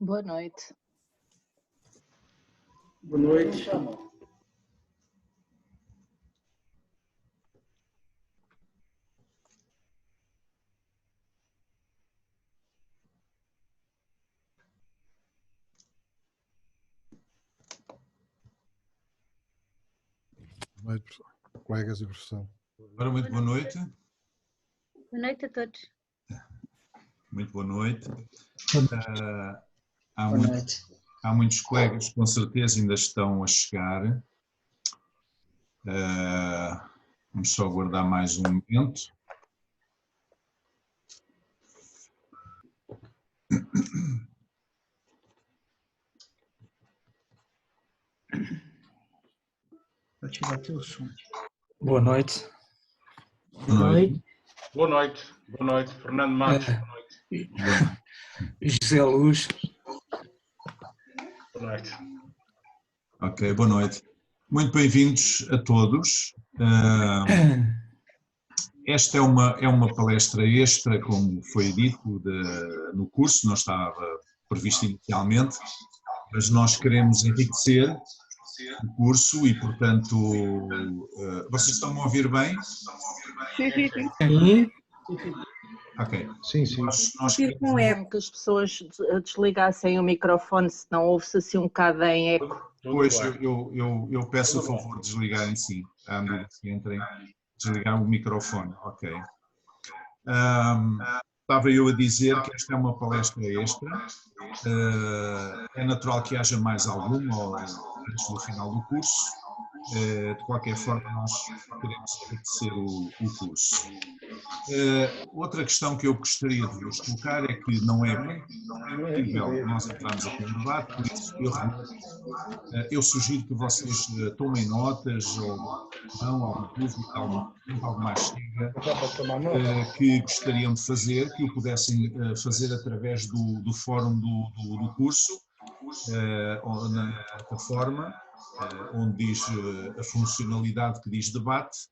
Boa noite. Boa noite. Colegas e professor. Ora, muito boa noite. Boa noite a todos. Muito boa noite. Boa noite. Há muitos colegas que com certeza ainda estão a chegar. Vamos só aguardar mais um momento. Vou tirar teu som. Boa noite. Boa noite. Boa noite. Boa noite. Fernando Matos. Boa noite. José Luz. Boa noite. Ok, boa noite. Muito bem-vindos a todos. Esta é uma palestra extra, como foi dito, no curso, não estava previsto inicialmente, mas nós queremos enriquecer o curso e, portanto, vocês estão-me a ouvir bem? Sim. Ok. Sim, sim. Nós Não é que as pessoas desligassem o microfone, senão ouve-se assim um bocado em eco. Pois, eu peço o favor de desligarem, sim, à medida que entrem, desligar o microfone, ok. Estava eu a dizer que esta é uma palestra extra, é natural que haja mais alguma antes do final do curso, de qualquer forma nós queremos enriquecer o curso. Outra questão que eu gostaria de vos colocar é que não é possível nós entrarmos aqui no debate, por isso eu sugiro que vocês tomem notas ou não, alguma dúvida, algo mais chega, que gostariam de fazer, que o pudessem fazer através do fórum do curso, na plataforma, onde diz a funcionalidade que diz debate,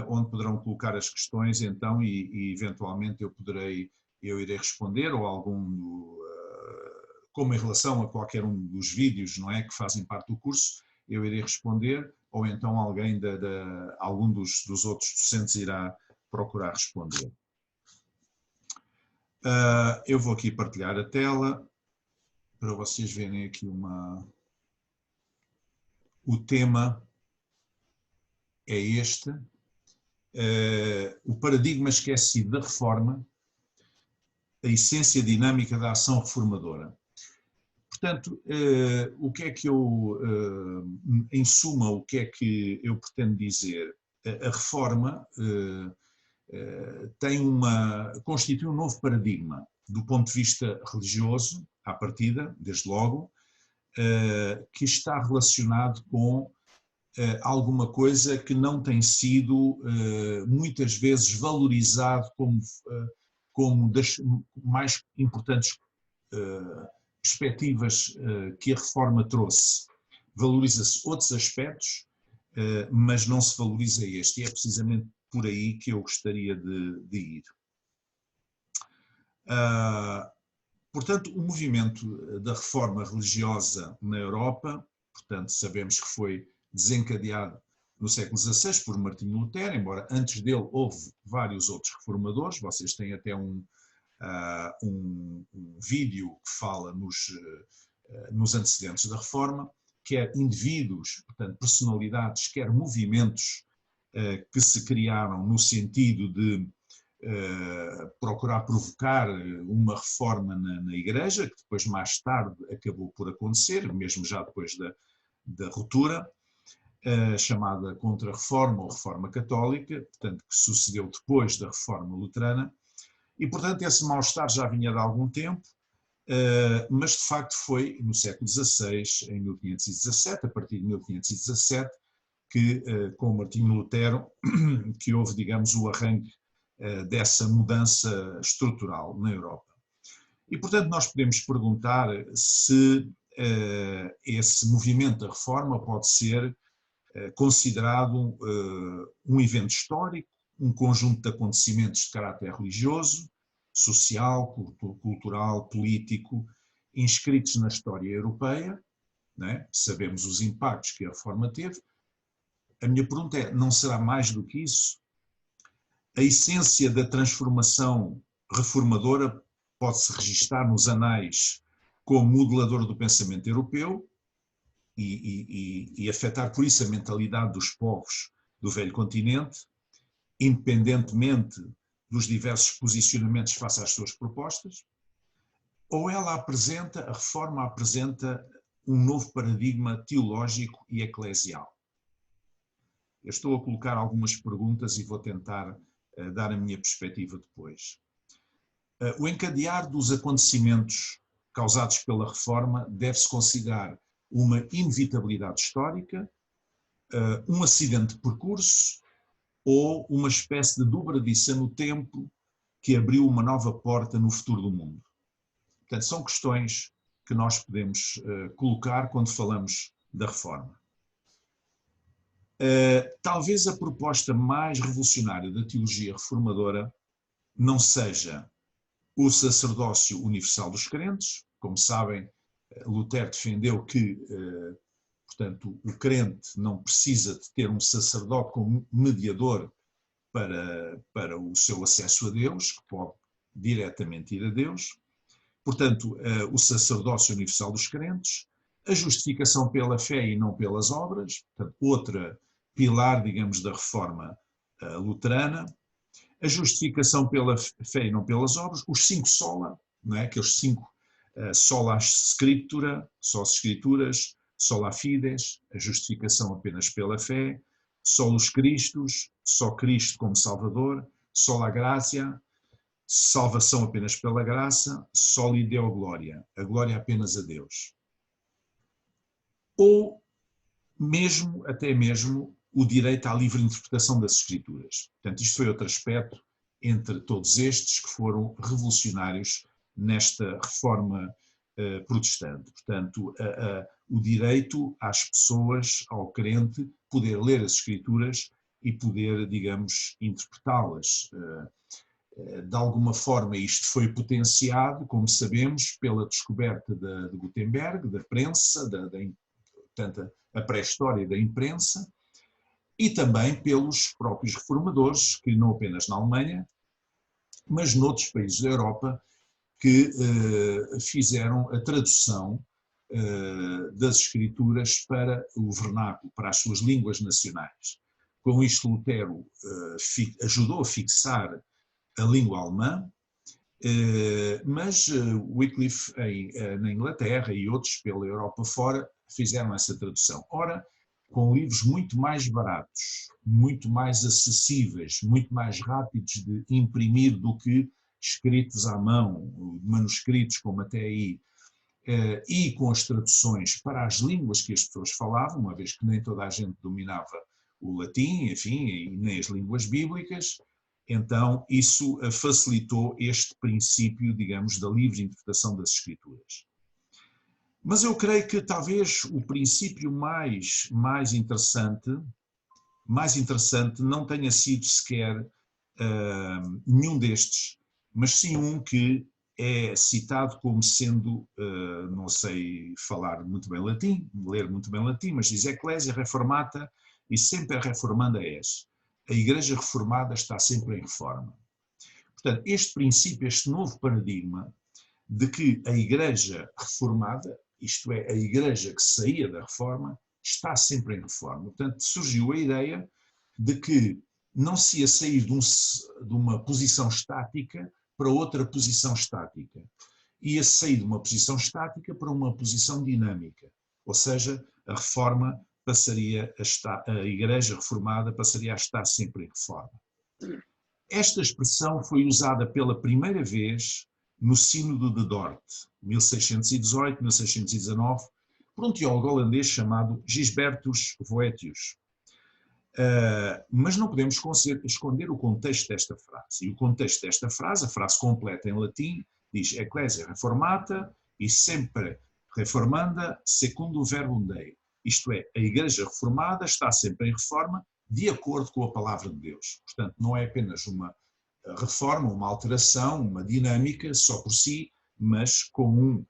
onde poderão colocar as questões então e eventualmente eu irei responder ou como em relação a qualquer um dos vídeos, não é, que fazem parte do curso, eu irei responder ou então alguém algum dos outros docentes irá procurar responder. Eu vou aqui partilhar a tela para vocês verem aqui o tema é este. O paradigma esquecido da reforma, a essência dinâmica da ação reformadora. Portanto, o que é que em suma, o que é que eu pretendo dizer? A reforma constitui um novo paradigma do ponto de vista religioso, à partida, desde logo, que está relacionado com alguma coisa que não tem sido muitas vezes valorizado como das mais importantes perspectivas que a reforma trouxe. Valoriza-se outros aspectos, mas não se valoriza este, e é precisamente por aí que eu gostaria de ir. Portanto, o movimento da reforma religiosa na Europa, portanto, sabemos que foi desencadeado no século XVI por Martinho Lutero, embora antes dele houve vários outros reformadores. Vocês têm até um vídeo que fala nos antecedentes da reforma, quer indivíduos, portanto personalidades, quer movimentos que se criaram no sentido de procurar provocar uma reforma na Igreja, que depois mais tarde acabou por acontecer, mesmo já depois da ruptura, chamada Contra-Reforma ou Reforma Católica, portanto que sucedeu depois da Reforma Luterana, e portanto esse mal-estar já vinha de algum tempo, mas de facto foi no século XVI, em 1517, a partir de 1517, que com Martinho Lutero, que houve, digamos, o arranque dessa mudança estrutural na Europa. E portanto nós podemos perguntar se esse movimento da reforma pode ser considerado um evento histórico, um conjunto de acontecimentos de caráter religioso, social, cultural, político inscritos na história europeia, não é? Sabemos os impactos que a reforma teve. A minha pergunta é, não será mais do que isso? A essência da transformação reformadora pode-se registar nos anais como modelador do pensamento europeu e afetar por isso a mentalidade dos povos do velho continente, independentemente dos diversos posicionamentos face às suas propostas, ou ela apresenta, a reforma apresenta um novo paradigma teológico e eclesial? Eu estou a colocar algumas perguntas e vou tentar dar a minha perspectiva depois. O encadear dos acontecimentos causados pela reforma deve-se considerar uma inevitabilidade histórica, um acidente de percurso ou uma espécie de dobradiça no tempo que abriu uma nova porta no futuro do mundo. Portanto, são questões que nós podemos colocar quando falamos da reforma. Talvez a proposta mais revolucionária da teologia reformadora não seja o sacerdócio universal dos crentes. Como sabem, Lutero defendeu que, portanto, o crente não precisa de ter um sacerdote como mediador para o seu acesso a Deus, que pode diretamente ir a Deus. Portanto, o sacerdócio universal dos crentes, a justificação pela fé e não pelas obras, portanto, outra pilar, digamos, da reforma luterana, a justificação pela fé e não pelas obras, os 5 sola, não é? Aqueles 5 sola scriptura, só as escrituras, sola fides, a justificação apenas pela fé, solus Christus, só Cristo como Salvador, sola gratia, salvação apenas pela graça, soli Deo gloria, a glória apenas a Deus. Ou mesmo, até mesmo, o direito à livre interpretação das Escrituras. Portanto, isto foi outro aspecto entre todos estes que foram revolucionários nesta reforma protestante. Portanto, o direito às pessoas, ao crente, poder ler as Escrituras e poder, digamos, interpretá-las. De alguma forma isto foi potenciado, como sabemos, pela descoberta de Gutenberg, da prensa, portanto, a pré-história da imprensa, e também pelos próprios reformadores, que não apenas na Alemanha, mas noutros países da Europa, que fizeram a tradução das Escrituras para o vernáculo, para as suas línguas nacionais. Com isto, Lutero ajudou a fixar a língua alemã, mas Wycliffe na Inglaterra e outros pela Europa fora fizeram essa tradução. Ora, com livros muito mais baratos, muito mais acessíveis, muito mais rápidos de imprimir do que escritos à mão, manuscritos como até aí, e com as traduções para as línguas que as pessoas falavam, uma vez que nem toda a gente dominava o latim, enfim, e nem as línguas bíblicas, então isso facilitou este princípio, digamos, da livre interpretação das Escrituras. Mas eu creio que talvez o princípio mais interessante não tenha sido sequer nenhum destes, mas sim um que é citado como sendo, não sei falar muito bem latim, ler muito bem latim, mas diz Ecclesia reformata e sempre reformanda es. A Igreja Reformada está sempre em reforma. Portanto, este princípio, este novo paradigma de que a Igreja Reformada, isto é, a Igreja que saía da reforma, está sempre em reforma. Portanto, surgiu a ideia de que não se ia sair de uma posição estática para outra posição estática. Ia sair de uma posição estática para uma posição dinâmica. Ou seja, a reforma passaria a estar, a Igreja Reformada passaria a estar sempre em reforma. Esta expressão foi usada pela primeira vez no Sínodo de Dort, 1618-1619, por um teólogo holandês chamado Gisbertus Voetius. Mas não podemos esconder o contexto desta frase. E o contexto desta frase, a frase completa em latim, diz Ecclesia reformata e sempre reformanda secundo verbum Dei. Isto é, a Igreja Reformada está sempre em reforma de acordo com a Palavra de Deus. Portanto, não é apenas uma reforma, uma alteração, uma dinâmica só por si, mas com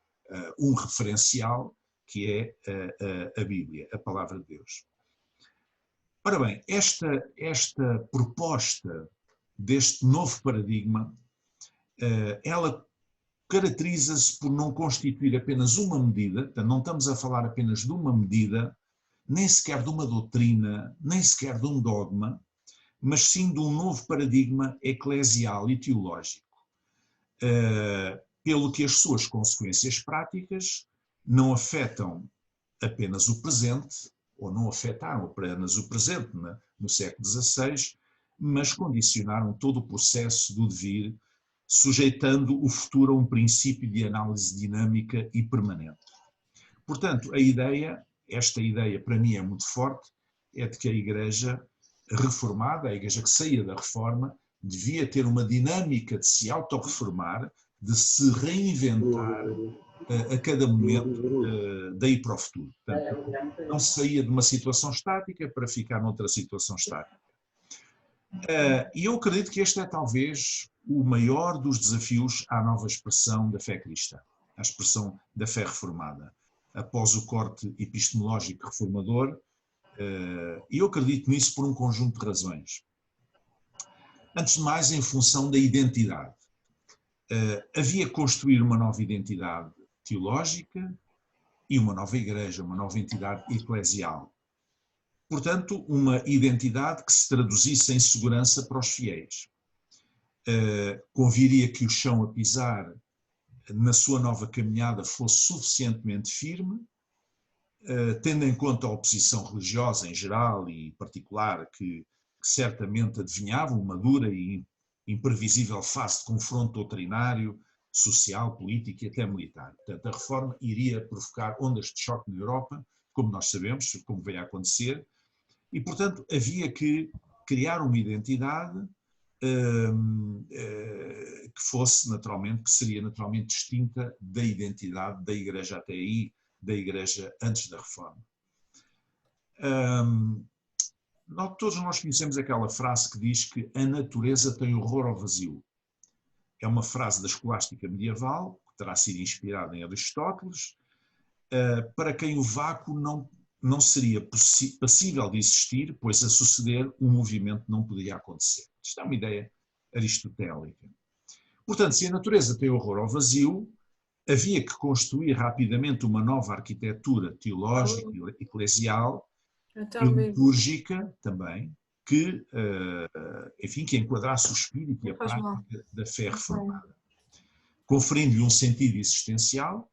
um referencial, que é a Bíblia, a Palavra de Deus. Ora bem, esta proposta deste novo paradigma, ela caracteriza-se por não constituir apenas uma medida, portanto, não estamos a falar apenas de uma medida, nem sequer de uma doutrina, nem sequer de um dogma, mas sim de um novo paradigma eclesial e teológico, pelo que as suas consequências práticas não afetam apenas o presente, ou não afetaram apenas o presente no século XVI, mas condicionaram todo o processo do devir, sujeitando o futuro a um princípio de análise dinâmica e permanente. Portanto, esta ideia para mim é muito forte, é de que a Igreja reformada, a Igreja que saía da Reforma, devia ter uma dinâmica de se autorreformar, de se reinventar a cada momento, daí para o futuro. Portanto, não se saía de uma situação estática para ficar noutra situação estática. E eu acredito que este é talvez o maior dos desafios à nova expressão da fé cristã, à expressão da fé reformada. Após o corte epistemológico reformador, e eu acredito nisso por um conjunto de razões. Antes de mais, em função da identidade. Havia que construir uma nova identidade teológica e uma nova igreja, uma nova entidade eclesial. Portanto, uma identidade que se traduzisse em segurança para os fiéis. Conviria que o chão a pisar na sua nova caminhada fosse suficientemente firme, tendo em conta a oposição religiosa em geral e particular, que certamente adivinhava uma dura e imprevisível fase de confronto doutrinário, social, político e até militar. Portanto, a reforma iria provocar ondas de choque na Europa, como nós sabemos, como veio a acontecer, e, portanto, havia que criar uma identidade que fosse naturalmente, que seria naturalmente distinta da identidade da Igreja até aí, da Igreja antes da Reforma. Todos nós conhecemos aquela frase que diz que a natureza tem horror ao vazio. É uma frase da escolástica medieval, que terá sido inspirada em Aristóteles, para quem o vácuo não seria passível de existir, pois a suceder um movimento não poderia acontecer. Isto é uma ideia aristotélica. Portanto, se a natureza tem horror ao vazio, havia que construir rapidamente uma nova arquitetura teológica e eclesial e litúrgica também, que, enfim, que enquadrasse o espírito e a prática da fé reformada, conferindo-lhe um sentido existencial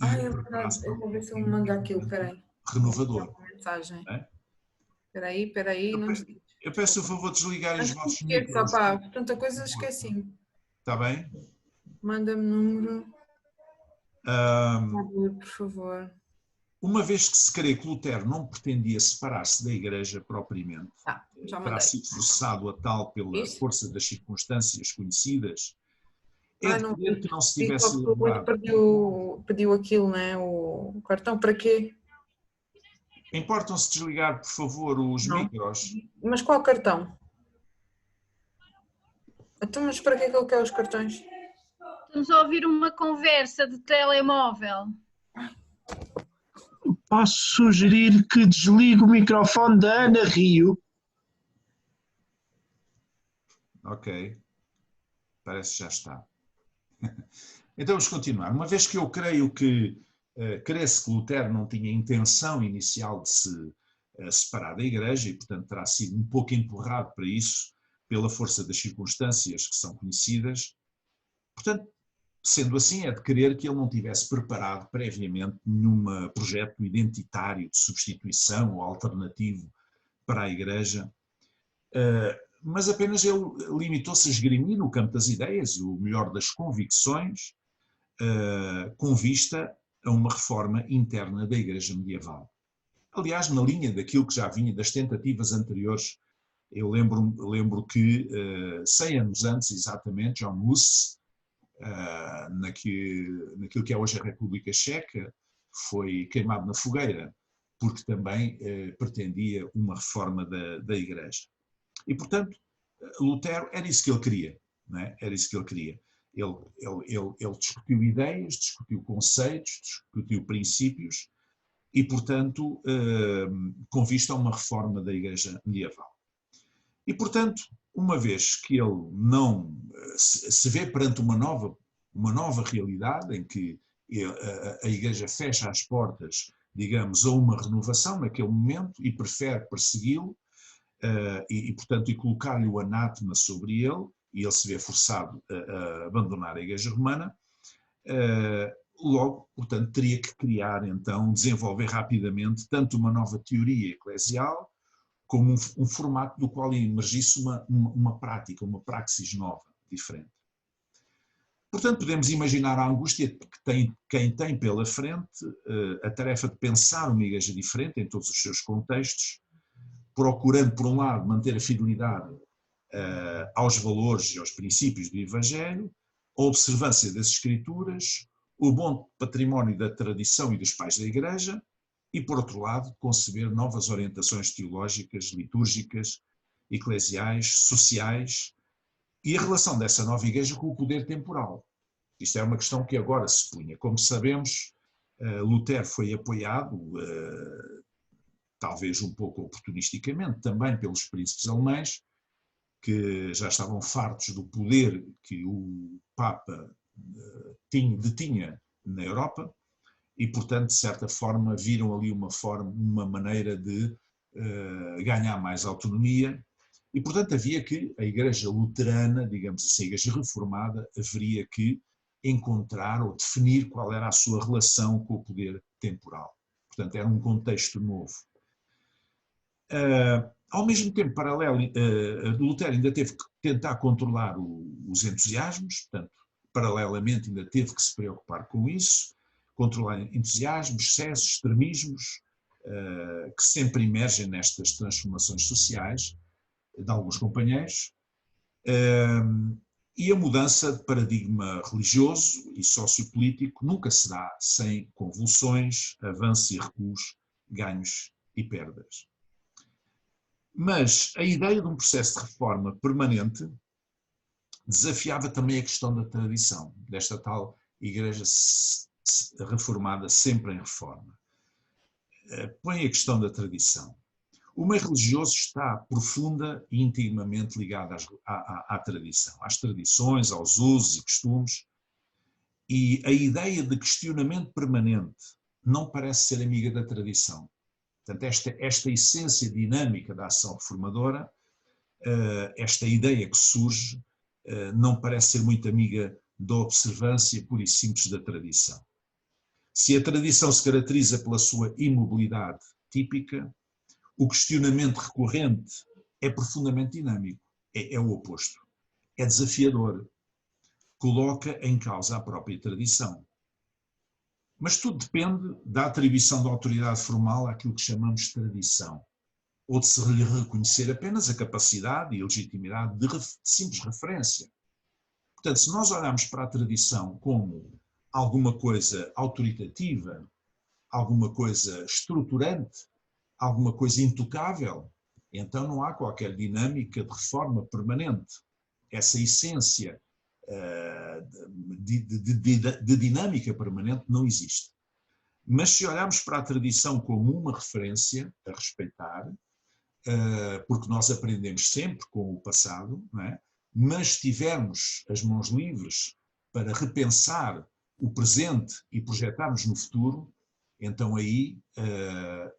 e é verdade. Eu vou ver se eu mando aquilo, peraí. Renovador. Mensagem. É? Peraí. Eu peço o favor de desligarem os vossos micros. Tanta coisa esqueci. Está bem? Manda-me número. Por favor. Uma vez que se crê que Lutero não pretendia separar-se da Igreja propriamente, terá sido forçado a tal pela força das circunstâncias conhecidas, de crer que não se tivesse lembrado. Pediu aquilo, né? O cartão para quê? Importam-se desligar, por favor, os micros? Mas qual cartão? Então, mas para que é que ele quer os cartões? Estamos a ouvir uma conversa de telemóvel. Posso sugerir que desligue o microfone da Ana Rio? Ok. Parece que já está. Então vamos continuar. Uma vez que eu creio que cresce que Lutero não tinha intenção inicial de se separar da Igreja e, portanto, terá sido um pouco empurrado para isso pela força das circunstâncias que são conhecidas. Portanto, sendo assim, é de crer que ele não tivesse preparado previamente nenhum projeto identitário de substituição ou alternativo para a Igreja, mas apenas ele limitou-se a esgrimir no campo das ideias, o melhor das convicções, com vista a uma reforma interna da Igreja medieval. Aliás, na linha daquilo que já vinha das tentativas anteriores, eu lembro que 100 anos antes, exatamente, John Hus, naquilo que é hoje a República Checa, foi queimado na fogueira, porque também pretendia uma reforma da Igreja. E, portanto, Lutero era isso que ele queria, não é? Era isso que ele queria. Ele discutiu ideias, discutiu conceitos, discutiu princípios e, portanto, com vista a uma reforma da Igreja medieval. E, portanto, uma vez que ele não se vê perante uma nova realidade em que a Igreja fecha as portas, digamos, a uma renovação naquele momento e prefere persegui-lo portanto, e colocar-lhe o anátema sobre ele, e ele se vê forçado a abandonar a Igreja Romana, logo, portanto, teria que criar, então, desenvolver rapidamente tanto uma nova teoria eclesial, como um formato do qual emergisse uma prática, uma praxis nova, diferente. Portanto, podemos imaginar a angústia que quem tem pela frente a tarefa de pensar uma igreja diferente em todos os seus contextos, procurando, por um lado, manter a fidelidade aos valores e aos princípios do Evangelho, a observância das Escrituras, o bom património da tradição e dos pais da Igreja, e, por outro lado, conceber novas orientações teológicas, litúrgicas, eclesiais, sociais, e a relação dessa nova Igreja com o poder temporal. Isto é uma questão que agora se punha. Como sabemos, Lutero foi apoiado, talvez um pouco oportunisticamente, também pelos príncipes alemães, que já estavam fartos do poder que o Papa detinha na Europa, e, portanto, de certa forma, viram ali uma maneira de ganhar mais autonomia, e, portanto, havia que a Igreja Luterana, digamos assim, a Igreja Reformada, haveria que encontrar ou definir qual era a sua relação com o poder temporal. Portanto, era um contexto novo. Ao mesmo tempo, paralelo, Lutero ainda teve que tentar controlar os entusiasmos, portanto, paralelamente ainda teve que se preocupar com isso, controlar entusiasmos, excessos, extremismos, que sempre emergem nestas transformações sociais de alguns companheiros, e a mudança de paradigma religioso e sociopolítico nunca se dá sem convulsões, avanços e recuos, ganhos e perdas. Mas a ideia de um processo de reforma permanente desafiava também a questão da tradição, desta tal Igreja reformada sempre em reforma. Põe a questão da tradição. O meio religioso está profunda e intimamente ligado à tradição, às tradições, aos usos e costumes, e a ideia de questionamento permanente não parece ser amiga da tradição. Portanto, esta essência dinâmica da ação reformadora, esta ideia que surge, não parece ser muito amiga da observância pura e simples da tradição. Se a tradição se caracteriza pela sua imobilidade típica, o questionamento recorrente é profundamente dinâmico, é o oposto, é desafiador, coloca em causa a própria tradição. Mas tudo depende da atribuição da autoridade formal àquilo que chamamos de tradição, ou de se lhe reconhecer apenas a capacidade e a legitimidade de simples referência. Portanto, se nós olharmos para a tradição como alguma coisa autoritativa, alguma coisa estruturante, alguma coisa intocável, então não há qualquer dinâmica de reforma permanente. Essa essência de dinâmica permanente não existe. Mas se olharmos para a tradição como uma referência a respeitar, porque nós aprendemos sempre com o passado, não é? Mas se tivermos as mãos livres para repensar o presente e projetarmos no futuro, então aí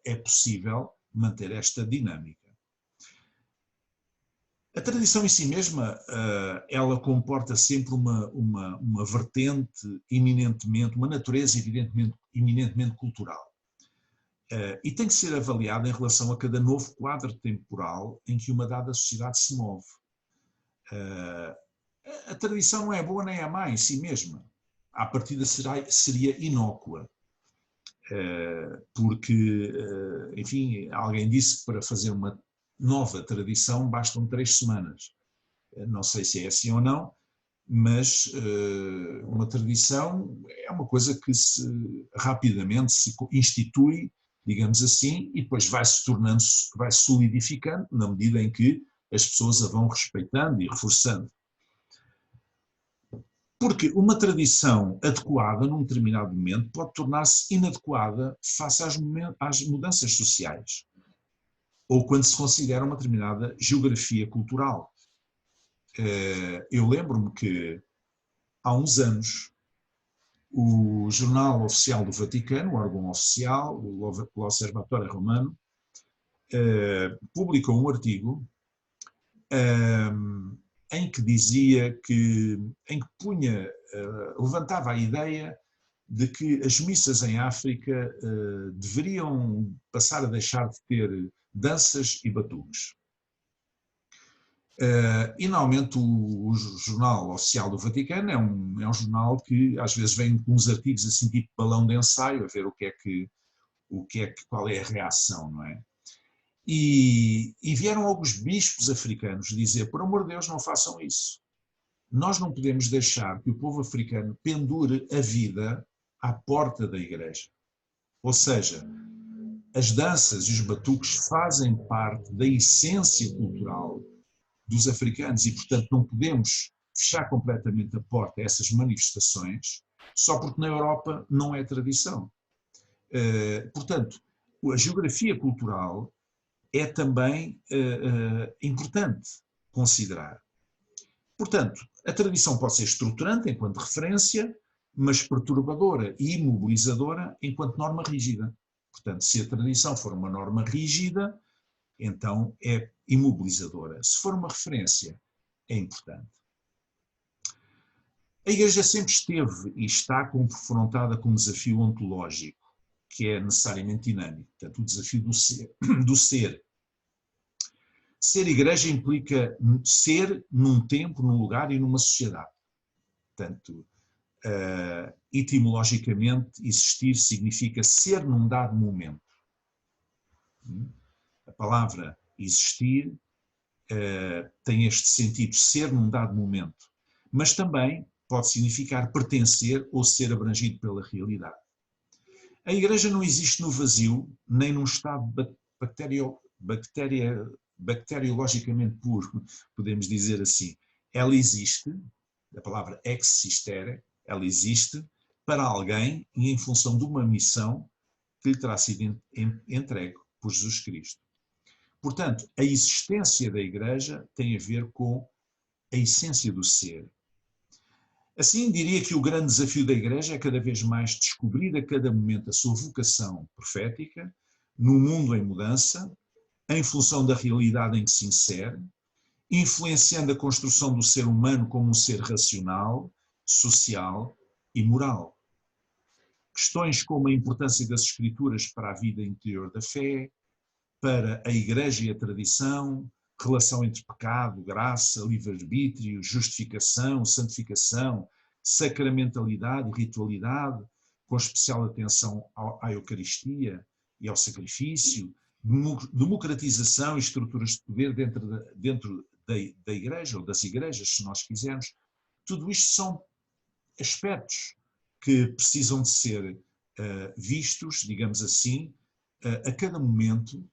é possível manter esta dinâmica. A tradição em si mesma, ela comporta sempre uma vertente eminentemente, uma natureza eminentemente cultural. E tem que ser avaliada em relação a cada novo quadro temporal em que uma dada sociedade se move. A tradição não é boa nem é má em si mesma. À partida seria inócua. Porque, enfim, alguém disse que para fazer uma nova tradição bastam 3 semanas. Não sei se é assim ou não, mas uma tradição é uma coisa que rapidamente se institui, digamos assim, e depois vai se tornando, vai se solidificando na medida em que as pessoas a vão respeitando e reforçando. Porque uma tradição adequada num determinado momento pode tornar-se inadequada face às mudanças sociais, ou quando se considera uma determinada geografia cultural. Eu lembro-me que há uns anos o Jornal Oficial do Vaticano, o órgão oficial, o L'Osservatore Romano, publicou um artigo em que dizia em que levantava a ideia de que as missas em África deveriam passar a deixar de ter danças e batuques. E normalmente o Jornal Oficial do Vaticano é um jornal que às vezes vem com uns artigos assim tipo balão de ensaio, a ver qual é a reação, não é? E vieram alguns bispos africanos dizer, por amor de Deus, não façam isso. Nós não podemos deixar que o povo africano pendure a vida à porta da igreja. Ou seja, as danças e os batuques fazem parte da essência cultural dos africanos e, portanto, não podemos fechar completamente a porta a essas manifestações só porque na Europa não é tradição. Portanto, a geografia cultural é também importante considerar. Portanto, a tradição pode ser estruturante enquanto referência, mas perturbadora e imobilizadora enquanto norma rígida. Portanto, se a tradição for uma norma rígida, então é imobilizadora. Se for uma referência, é importante. A Igreja sempre esteve e está confrontada com um desafio ontológico, que é necessariamente dinâmico, portanto, o desafio do ser. Ser igreja implica ser num tempo, num lugar e numa sociedade. Portanto, etimologicamente, existir significa ser num dado momento. A palavra existir tem este sentido, ser num dado momento, mas também pode significar pertencer ou ser abrangido pela realidade. A Igreja não existe no vazio, nem num estado bacteriologicamente puro, podemos dizer assim. Ela existe, a palavra existere, ela existe para alguém e em função de uma missão que lhe terá sido entregue por Jesus Cristo. Portanto, a existência da Igreja tem a ver com a essência do ser. Assim, diria que o grande desafio da Igreja é cada vez mais descobrir a cada momento a sua vocação profética, num mundo em mudança, em função da realidade em que se insere, influenciando a construção do ser humano como um ser racional, social e moral. Questões como a importância das Escrituras para a vida interior da fé, para a Igreja e a tradição, relação entre pecado, graça, livre-arbítrio, justificação, santificação, sacramentalidade e ritualidade, com especial atenção à Eucaristia e ao sacrifício, democratização e estruturas de poder dentro da Igreja, ou das igrejas, se nós quisermos. Tudo isto são aspectos que precisam de ser vistos, digamos assim, a cada momento,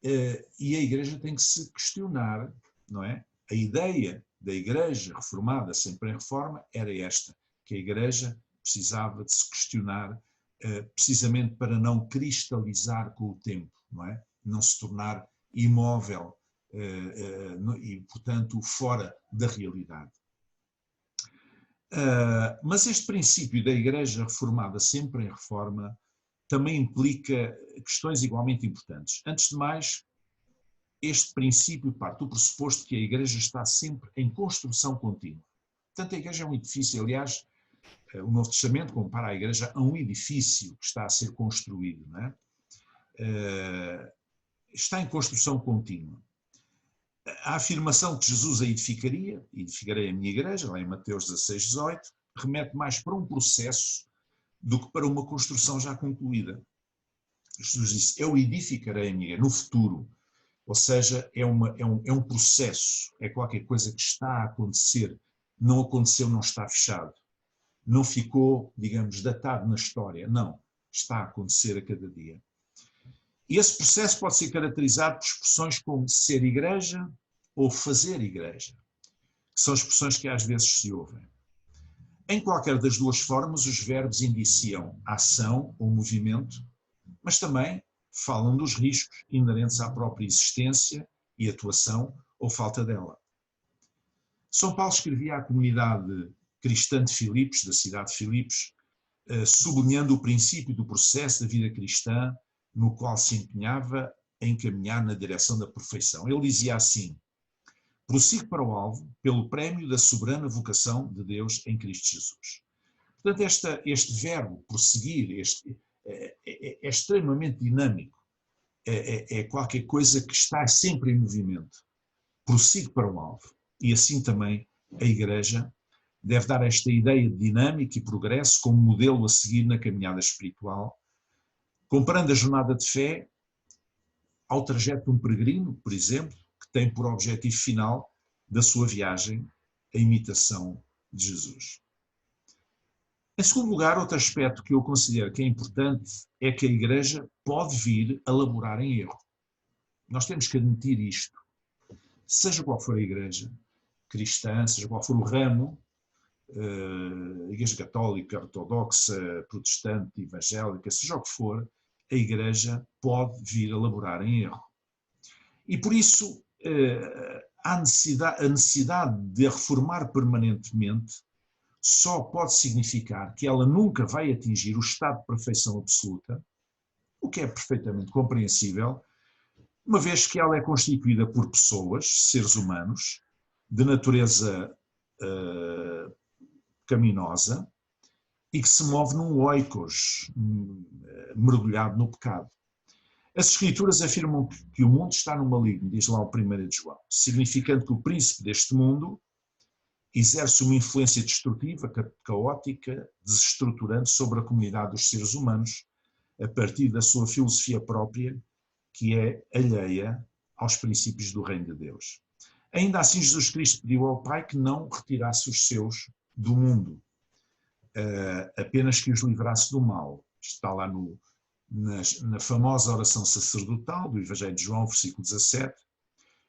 e a Igreja tem que se questionar, não é? A ideia da Igreja reformada, sempre em reforma, era esta, que a Igreja precisava de se questionar precisamente para não cristalizar com o tempo, não é? Não se tornar imóvel e, portanto, fora da realidade. Mas este princípio da Igreja reformada, sempre em reforma, também implica questões igualmente importantes. Antes de mais, este princípio parte do pressuposto que a Igreja está sempre em construção contínua. Portanto, a Igreja é um edifício, aliás, o Novo Testamento compara a Igreja a um edifício que está a ser construído, não é? Está em construção contínua. A afirmação que Jesus a edificarei a minha Igreja, lá em Mateus 16, 18, remete mais para um processo do que para uma construção já concluída. Jesus disse, eu edificarei a minha Igreja no futuro, ou seja, é um processo, é qualquer coisa que está a acontecer, não aconteceu, não está fechado, não ficou, digamos, datado na história, não, está a acontecer a cada dia. E esse processo pode ser caracterizado por expressões como ser igreja ou fazer igreja, que são expressões que às vezes se ouvem. Em qualquer das duas formas, os verbos indiciam ação ou movimento, mas também falam dos riscos inerentes à própria existência e atuação ou falta dela. São Paulo escrevia à comunidade cristã de Filipos, da cidade de Filipos, sublinhando o princípio do processo da vida cristã no qual se empenhava em caminhar na direção da perfeição. Ele dizia assim: prossigo para o alvo pelo prémio da soberana vocação de Deus em Cristo Jesus. Portanto, este verbo, prosseguir, é extremamente dinâmico. É qualquer coisa que está sempre em movimento. Prossigo para o alvo. E assim também a Igreja deve dar esta ideia de dinâmica e progresso como modelo a seguir na caminhada espiritual, comparando a jornada de fé ao trajeto de um peregrino, por exemplo, que tem por objetivo final da sua viagem a imitação de Jesus. Em segundo lugar, outro aspecto que eu considero que é importante é que a Igreja pode vir a laborar em erro. Nós temos que admitir isto. Seja qual for a Igreja cristã, seja qual for o ramo, Igreja Católica, Ortodoxa, Protestante, Evangélica, seja o que for, a Igreja pode vir a laborar em erro. E por isso a necessidade de a reformar permanentemente só pode significar que ela nunca vai atingir o estado de perfeição absoluta, o que é perfeitamente compreensível, uma vez que ela é constituída por pessoas, seres humanos, de natureza caminosa e que se move num oikos, mergulhado no pecado. As Escrituras afirmam que o mundo está no maligno, diz lá o 1 de João, significando que o príncipe deste mundo exerce uma influência destrutiva, caótica, desestruturante sobre a comunidade dos seres humanos, a partir da sua filosofia própria, que é alheia aos princípios do reino de Deus. Ainda assim, Jesus Cristo pediu ao Pai que não retirasse os seus do mundo, apenas que os livrasse do mal. Está lá na famosa oração sacerdotal do Evangelho de João, versículo 17.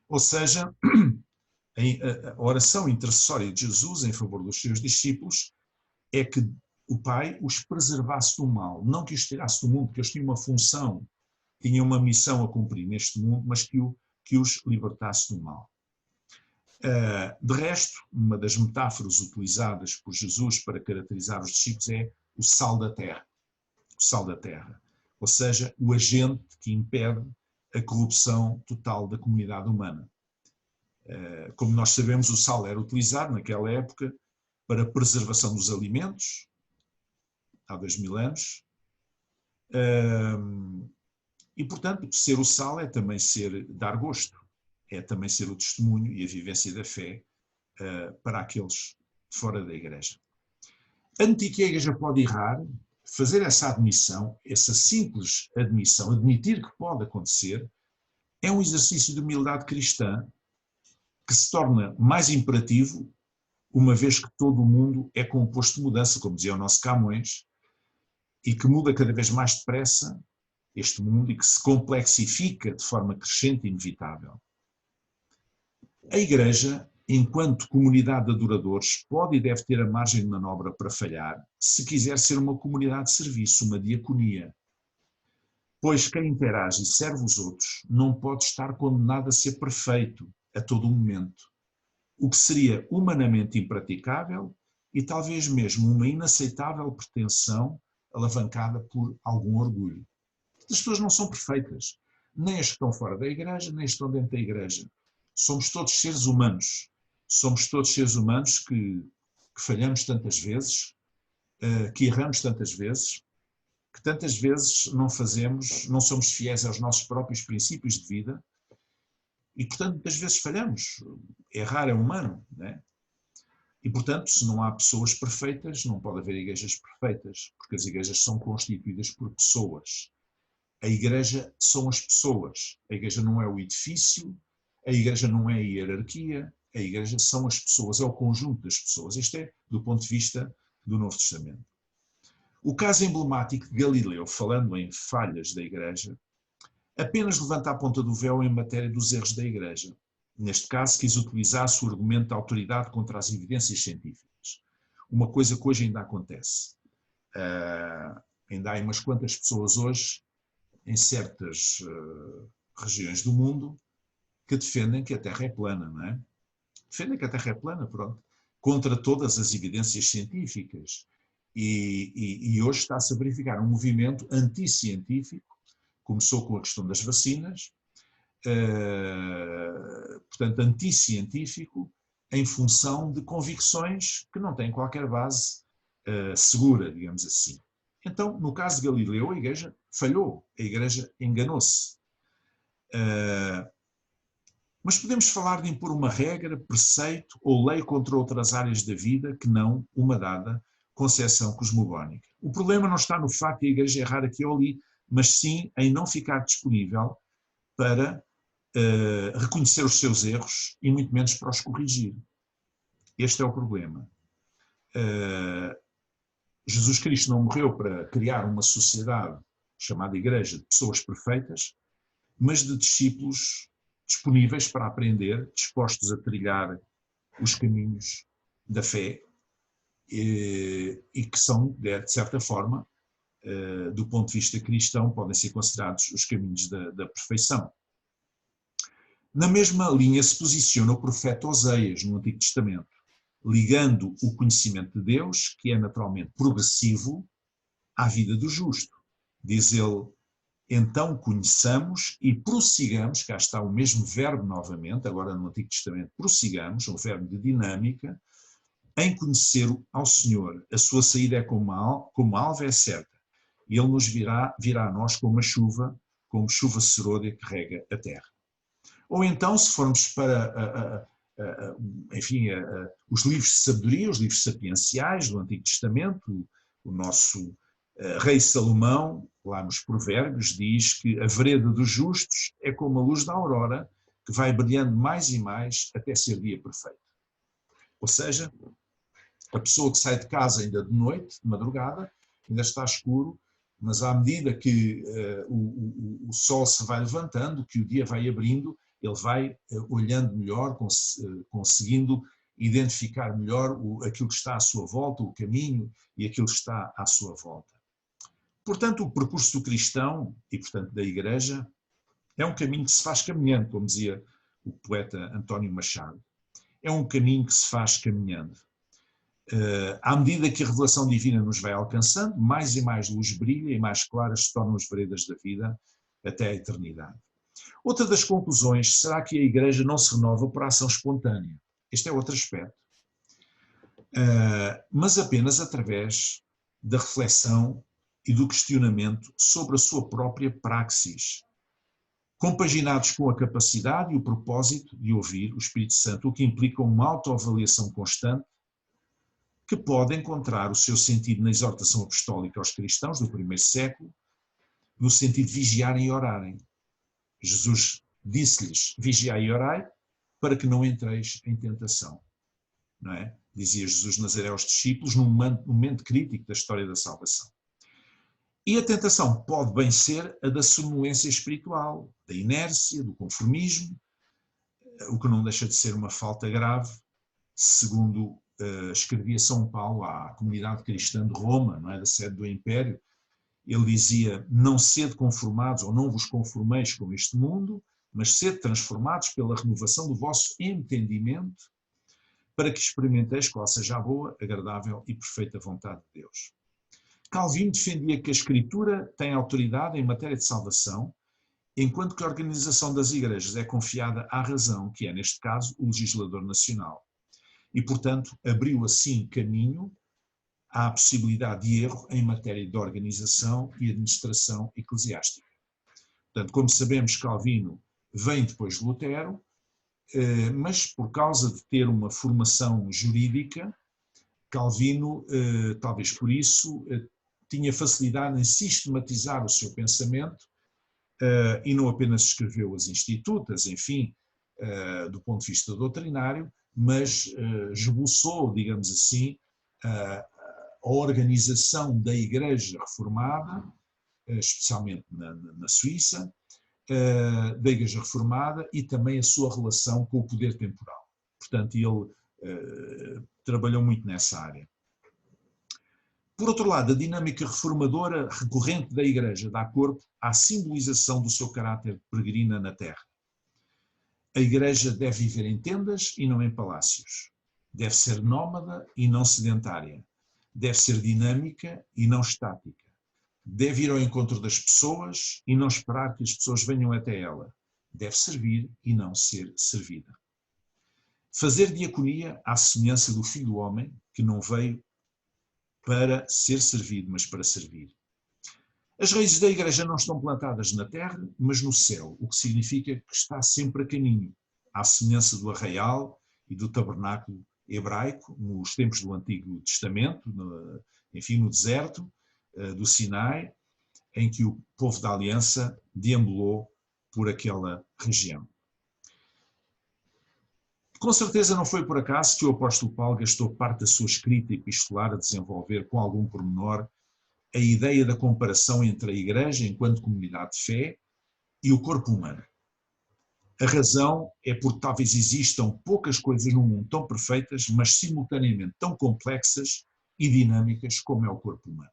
Ou seja, a oração intercessória de Jesus em favor dos seus discípulos é que o Pai os preservasse do mal, não que os tirasse do mundo, porque eles tinham uma função, tinham uma missão a cumprir neste mundo, mas que os libertasse do mal. De resto, uma das metáforas utilizadas por Jesus para caracterizar os discípulos é o sal da terra. O sal da terra. Ou seja, o agente que impede a corrupção total da comunidade humana. Como nós sabemos, o sal era utilizado naquela época para a preservação dos alimentos, há 2000 anos, e portanto ser o sal é também dar gosto, é também ser o testemunho e a vivência da fé para aqueles fora da Igreja. Admitir que a Igreja pode errar, fazer essa admissão, essa simples admissão, admitir que pode acontecer, é um exercício de humildade cristã que se torna mais imperativo, uma vez que todo o mundo é composto de mudança, como dizia o nosso Camões, e que muda cada vez mais depressa este mundo e que se complexifica de forma crescente e inevitável. A Igreja, enquanto comunidade de adoradores, pode e deve ter a margem de manobra para falhar, se quiser ser uma comunidade de serviço, uma diaconia. Pois quem interage e serve os outros não pode estar condenado a ser perfeito a todo o momento, o que seria humanamente impraticável e talvez mesmo uma inaceitável pretensão alavancada por algum orgulho. As pessoas não são perfeitas, nem as que estão fora da Igreja, nem as que estão dentro da Igreja. Somos todos seres humanos. Somos todos seres humanos que falhamos tantas vezes, que erramos tantas vezes, que tantas vezes não somos fiéis aos nossos próprios princípios de vida e, portanto, muitas vezes falhamos. Errar é humano, não é? E, portanto, se não há pessoas perfeitas, não pode haver igrejas perfeitas, porque as igrejas são constituídas por pessoas. A Igreja são as pessoas. A Igreja não é o edifício, a Igreja não é a hierarquia, a Igreja são as pessoas, é o conjunto das pessoas. Isto é do ponto de vista do Novo Testamento. O caso emblemático de Galileu, falando em falhas da Igreja, apenas levanta a ponta do véu em matéria dos erros da Igreja. Neste caso, quis utilizar o argumento da autoridade contra as evidências científicas. uma coisa que hoje ainda acontece. Ainda há umas quantas pessoas hoje, em certas regiões do mundo, que defendem que a Terra é plana, não é? Defendem que a Terra é plana, pronto, contra todas as evidências científicas. E hoje está-se a verificar um movimento anticientífico, começou com a questão das vacinas, portanto, anticientífico, em função de convicções que não têm qualquer base segura, digamos assim. Então, no caso de Galileu, a Igreja falhou, a Igreja enganou-se. Mas podemos falar de impor uma regra, preceito ou lei contra outras áreas da vida que não uma dada concepção cosmogónica. O problema não está no facto de a Igreja errar aqui ou ali, mas sim em não ficar disponível para reconhecer os seus erros e muito menos para os corrigir. Este é o problema. Jesus Cristo não morreu para criar uma sociedade chamada Igreja de pessoas perfeitas, mas de discípulos disponíveis para aprender, dispostos a trilhar os caminhos da fé e que são, de certa forma, do ponto de vista cristão, podem ser considerados os caminhos da perfeição. Na mesma linha se posiciona o profeta Oseias no Antigo Testamento, ligando o conhecimento de Deus, que é naturalmente progressivo, à vida do justo. Diz ele: então conheçamos e prossigamos, cá está o mesmo verbo novamente, agora no Antigo Testamento, prossigamos, um verbo de dinâmica, em conhecer ao Senhor. A sua saída é como alva é certa, e Ele nos virá a nós como chuva serôdia que rega a terra. Ou então, se formos para, os livros de sabedoria, os livros sapienciais do Antigo Testamento, o nosso rei Salomão, lá nos Provérbios, diz que a vereda dos justos é como a luz da aurora, que vai brilhando mais e mais até ser dia perfeito. Ou seja, a pessoa que sai de casa ainda de noite, de madrugada, ainda está escuro, mas à medida que o sol se vai levantando, que o dia vai abrindo, ele vai olhando melhor, conseguindo identificar melhor aquilo que está à sua volta, o caminho e aquilo que está à sua volta. Portanto, o percurso do cristão e, portanto, da Igreja é um caminho que se faz caminhando, como dizia o poeta António Machado. É um caminho que se faz caminhando. À medida que a revelação divina nos vai alcançando, mais e mais luz brilha e mais claras se tornam as veredas da vida até a eternidade. Outra das conclusões será que a Igreja não se renova por ação espontânea. Este é outro aspecto. Mas apenas através da reflexão e do questionamento sobre a sua própria praxis, compaginados com a capacidade e o propósito de ouvir o Espírito Santo, o que implica uma autoavaliação constante, que pode encontrar o seu sentido na exortação apostólica aos cristãos do primeiro século, no sentido de vigiarem e orarem. Jesus disse-lhes: vigiai e orai, para que não entreis em tentação. Não é? Dizia Jesus de Nazaré aos discípulos num momento crítico da história da salvação. E a tentação pode bem ser a da sonolência espiritual, da inércia, do conformismo, o que não deixa de ser uma falta grave, segundo escrevia São Paulo à comunidade cristã de Roma, não é? Da sede do Império. Ele dizia: não sede conformados ou não vos conformeis com este mundo, mas sede transformados pela renovação do vosso entendimento, para que experimenteis qual seja a boa, agradável e perfeita vontade de Deus. Calvino defendia que a Escritura tem autoridade em matéria de salvação, enquanto que a organização das igrejas é confiada à razão, que é, neste caso, o legislador nacional. E, portanto, abriu assim caminho à possibilidade de erro em matéria de organização e administração eclesiástica. Portanto, como sabemos, Calvino vem depois de Lutero, mas por causa de ter uma formação jurídica, Calvino, talvez por isso, tinha facilidade em sistematizar o seu pensamento e não apenas escreveu as Institutas, enfim, do ponto de vista doutrinário, mas esboçou, digamos assim, a organização da Igreja Reformada, especialmente na Suíça, da Igreja Reformada e também a sua relação com o poder temporal. Portanto, ele trabalhou muito nessa área. Por outro lado, a dinâmica reformadora recorrente da Igreja dá corpo à simbolização do seu caráter peregrina na terra. A Igreja deve viver em tendas e não em palácios. Deve ser nómada e não sedentária. Deve ser dinâmica e não estática. Deve ir ao encontro das pessoas e não esperar que as pessoas venham até ela. Deve servir e não ser servida. Fazer diaconia à semelhança do Filho do Homem, que não veio para ser servido, mas para servir. As raízes da Igreja não estão plantadas na terra, mas no céu, o que significa que está sempre a caminho, à semelhança do arraial e do tabernáculo hebraico, nos tempos do Antigo Testamento, no deserto do Sinai, em que o povo da aliança deambulou por aquela região. Com certeza não foi por acaso que o apóstolo Paulo gastou parte da sua escrita epistolar a desenvolver com algum pormenor a ideia da comparação entre a Igreja enquanto comunidade de fé e o corpo humano. A razão é porque talvez existam poucas coisas no mundo tão perfeitas, mas simultaneamente tão complexas e dinâmicas como é o corpo humano.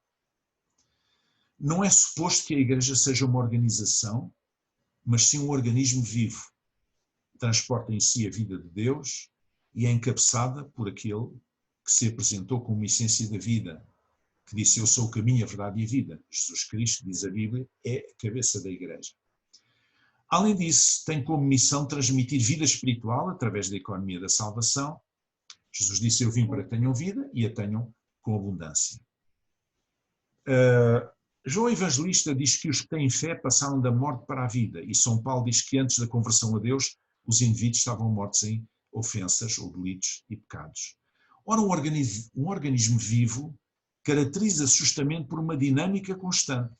Não é suposto que a Igreja seja uma organização, mas sim um organismo vivo. Transporta em si a vida de Deus e é encabeçada por aquele que se apresentou como essência da vida, que disse: eu sou o caminho, a verdade e a vida. Jesus Cristo, diz a Bíblia, é a cabeça da Igreja. Além disso, tem como missão transmitir vida espiritual através da economia da salvação. Jesus disse: eu vim para que tenham vida e a tenham com abundância. João Evangelista diz que os que têm fé passaram da morte para a vida, e São Paulo diz que antes da conversão a Deus, os indivíduos estavam mortos em ofensas ou delitos e pecados. Ora, um organismo vivo caracteriza-se justamente por uma dinâmica constante.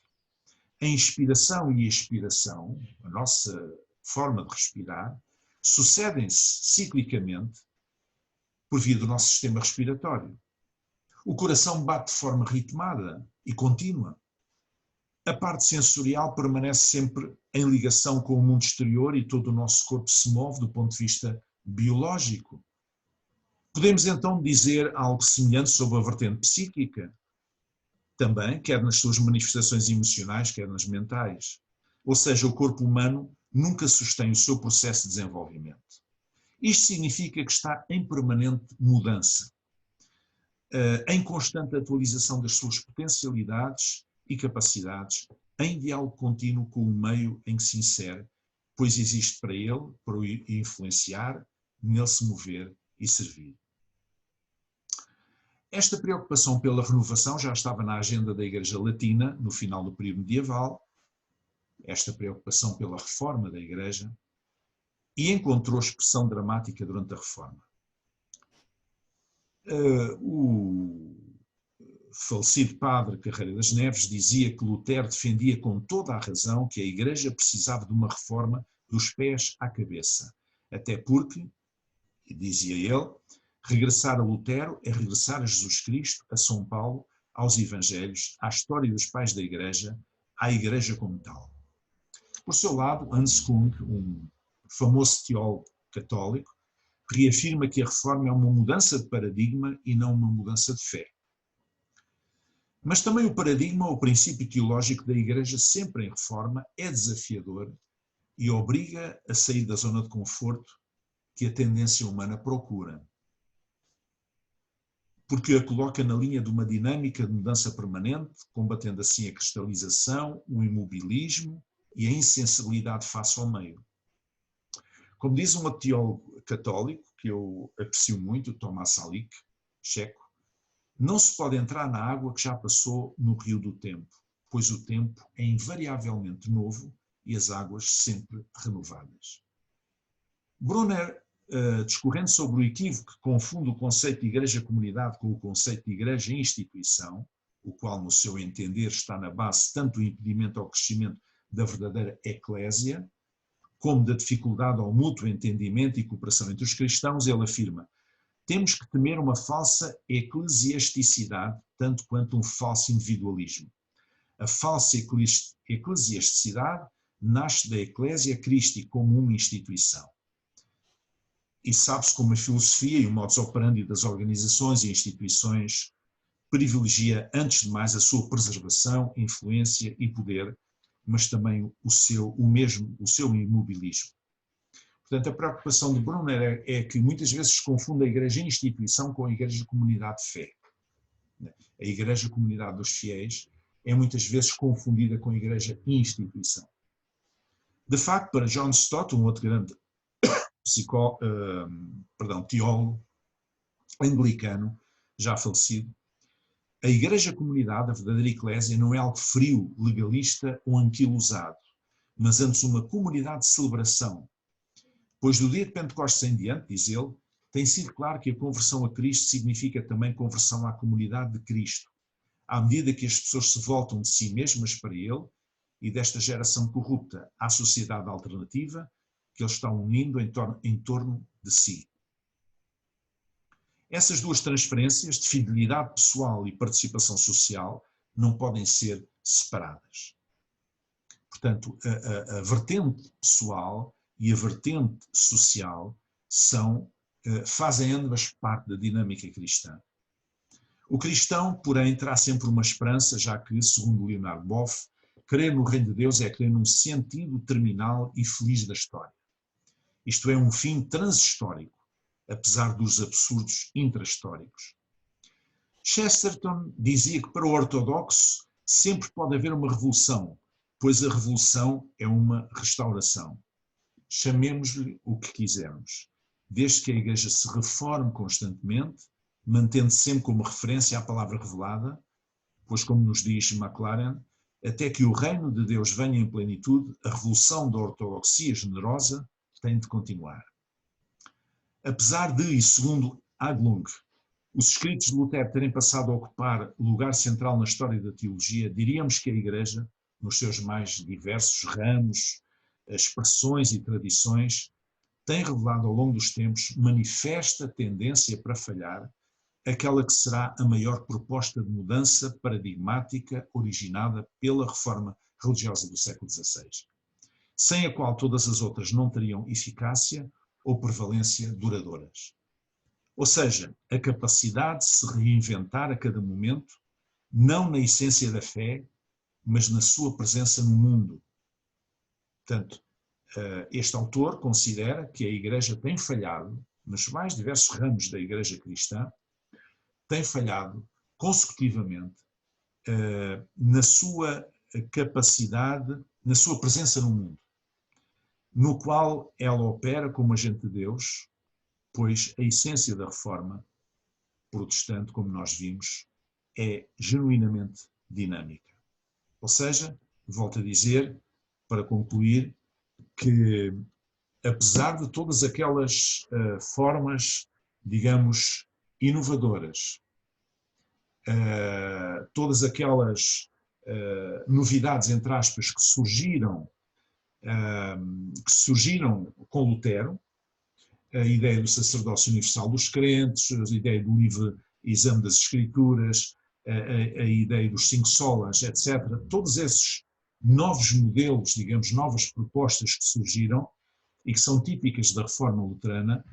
A inspiração e a expiração, a nossa forma de respirar, sucedem-se ciclicamente por via do nosso sistema respiratório. O coração bate de forma ritmada e contínua. A parte sensorial permanece sempre em ligação com o mundo exterior e todo o nosso corpo se move do ponto de vista biológico. Podemos então dizer algo semelhante sobre a vertente psíquica, também, quer nas suas manifestações emocionais, quer nas mentais. Ou seja, o corpo humano nunca sustém o seu processo de desenvolvimento. Isto significa que está em permanente mudança, em constante atualização das suas potencialidades e capacidades, em diálogo contínuo com o meio em que se insere, pois existe para ele, para o influenciar, nele se mover e servir. Esta preocupação pela renovação já estava na agenda da Igreja Latina no final do período medieval, esta preocupação pela reforma da Igreja, e encontrou expressão dramática durante a reforma. O falecido padre Carreira das Neves dizia que Lutero defendia com toda a razão que a Igreja precisava de uma reforma dos pés à cabeça, até porque, dizia ele, regressar a Lutero é regressar a Jesus Cristo, a São Paulo, aos Evangelhos, à história dos pais da Igreja, à Igreja como tal. Por seu lado, Hans Kung, um famoso teólogo católico, reafirma que a reforma é uma mudança de paradigma e não uma mudança de fé. Mas também o paradigma, o princípio teológico da Igreja, sempre em reforma, é desafiador e obriga a sair da zona de conforto que a tendência humana procura, porque a coloca na linha de uma dinâmica de mudança permanente, combatendo assim a cristalização, o imobilismo e a insensibilidade face ao meio. Como diz um teólogo católico, que eu aprecio muito, Tomás Salik, checo, não se pode entrar na água que já passou no rio do tempo, pois o tempo é invariavelmente novo e as águas sempre renovadas. Brunner, discorrendo sobre o equívoco que confunde o conceito de igreja-comunidade com o conceito de igreja-instituição, o qual, no seu entender, está na base tanto do impedimento ao crescimento da verdadeira eclésia, como da dificuldade ao mútuo entendimento e cooperação entre os cristãos, ele afirma: temos que temer uma falsa eclesiasticidade, tanto quanto um falso individualismo. A falsa eclesiasticidade nasce da Eclésia Christi como uma instituição. E sabe-se como a filosofia e o modus operandi das organizações e instituições privilegia antes de mais a sua preservação, influência e poder, mas também o seu imobilismo. Portanto, a preocupação de Brunner é que muitas vezes se confunde a Igreja instituição com a Igreja comunidade de fé. A Igreja comunidade dos fiéis é muitas vezes confundida com a Igreja instituição. De facto, para John Stott, um outro grande teólogo anglicano, já falecido, a Igreja comunidade, a verdadeira eclésia, não é algo frio, legalista ou anquilosado, mas antes uma comunidade de celebração. Pois do dia de Pentecostes em diante, diz ele, tem sido claro que a conversão a Cristo significa também conversão à comunidade de Cristo, à medida que as pessoas se voltam de si mesmas para ele e desta geração corrupta à sociedade alternativa que eles estão unindo em torno de si. Essas duas transferências de fidelidade pessoal e participação social não podem ser separadas. Portanto, a vertente pessoal e a vertente social fazem ambas parte da dinâmica cristã. O cristão, porém, terá sempre uma esperança, já que, segundo Leonard Boff, crer no reino de Deus é crer num sentido terminal e feliz da história. Isto é, um fim transhistórico, apesar dos absurdos intrahistóricos. Chesterton dizia que para o ortodoxo sempre pode haver uma revolução, pois a revolução é uma restauração. Chamemos-lhe o que quisermos, desde que a Igreja se reforme constantemente, mantendo sempre como referência a palavra revelada, pois como nos diz McLaren, até que o reino de Deus venha em plenitude, a revolução da ortodoxia generosa tem de continuar. Apesar de, e segundo Haglund, os escritos de Lutero terem passado a ocupar lugar central na história da teologia, diríamos que a Igreja, nos seus mais diversos ramos, expressões e tradições, tem revelado ao longo dos tempos manifesta tendência para falhar, aquela que será a maior proposta de mudança paradigmática originada pela reforma religiosa do século XVI, sem a qual todas as outras não teriam eficácia ou prevalência duradouras. Ou seja, a capacidade de se reinventar a cada momento, não na essência da fé, mas na sua presença no mundo. Portanto, este autor considera que a Igreja tem falhado, nos mais diversos ramos da Igreja cristã, tem falhado consecutivamente na sua capacidade, na sua presença no mundo, no qual ela opera como agente de Deus, pois a essência da reforma protestante, como nós vimos, é genuinamente dinâmica. Ou seja, volto a dizer, para concluir, que apesar de todas aquelas formas, digamos, inovadoras, todas aquelas novidades, entre aspas, que surgiram com Lutero, a ideia do sacerdócio universal dos crentes, a ideia do livre exame das Escrituras, a ideia dos 5 solas, etc. Todos esses novos modelos, digamos, novas propostas que surgiram e que são típicas da reforma luterana,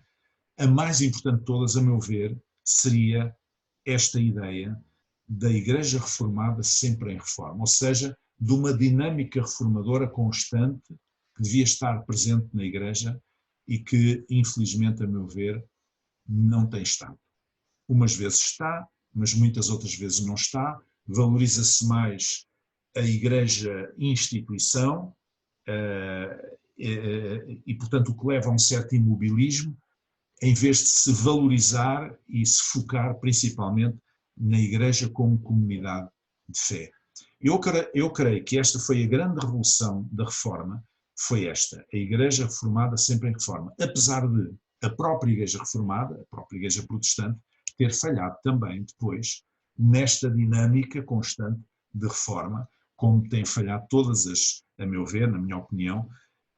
a mais importante de todas, a meu ver, seria esta ideia da Igreja reformada sempre em reforma, ou seja, de uma dinâmica reformadora constante que devia estar presente na Igreja e que, infelizmente, a meu ver, não tem estado. Umas vezes está, mas muitas outras vezes não está. Valoriza-se mais a Igreja instituição e, portanto, o que leva a um certo imobilismo, em vez de se valorizar e se focar principalmente na Igreja como comunidade de fé. Eu creio que esta foi a grande revolução da Reforma, foi esta, a Igreja reformada sempre em reforma, apesar de a própria Igreja reformada, a própria Igreja protestante, ter falhado também depois nesta dinâmica constante de reforma, como tem falhado todas as, a meu ver, na minha opinião,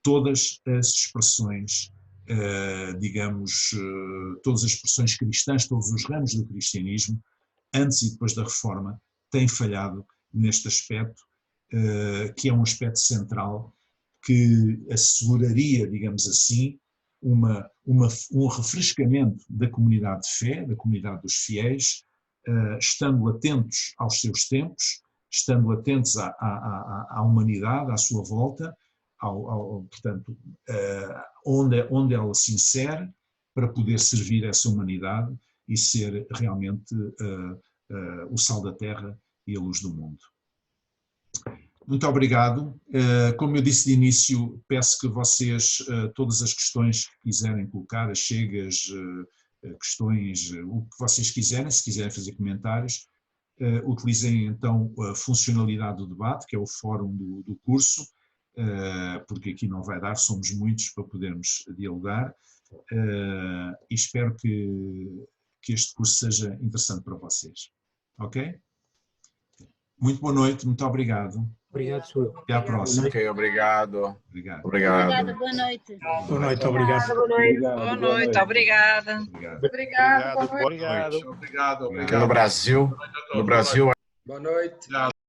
todas as expressões, digamos, todas as expressões cristãs, todos os ramos do cristianismo, antes e depois da reforma, têm falhado neste aspecto, que é um aspecto central que asseguraria, digamos assim, um refrescamento da comunidade de fé, da comunidade dos fiéis, estando atentos aos seus tempos, estando atentos à humanidade, à sua volta, portanto, onde ela se insere, para poder servir essa humanidade e ser realmente o sal da terra e a luz do mundo. Muito obrigado. Como eu disse de início, peço que vocês, todas as questões que quiserem colocar, as chegas, questões, o que vocês quiserem, se quiserem fazer comentários, utilizem então a funcionalidade do debate, que é o fórum do curso, porque aqui não vai dar, somos muitos para podermos dialogar, e espero que este curso seja interessante para vocês. Ok? Muito boa noite, muito obrigado. Obrigado, senhor. Até à próxima. Ok, obrigado. Obrigado. Obrigada, boa noite. Boa noite, obrigado. Boa noite, obrigada. Obrigado. Obrigado. Obrigado. Obrigado. No Brasil, Boa noite.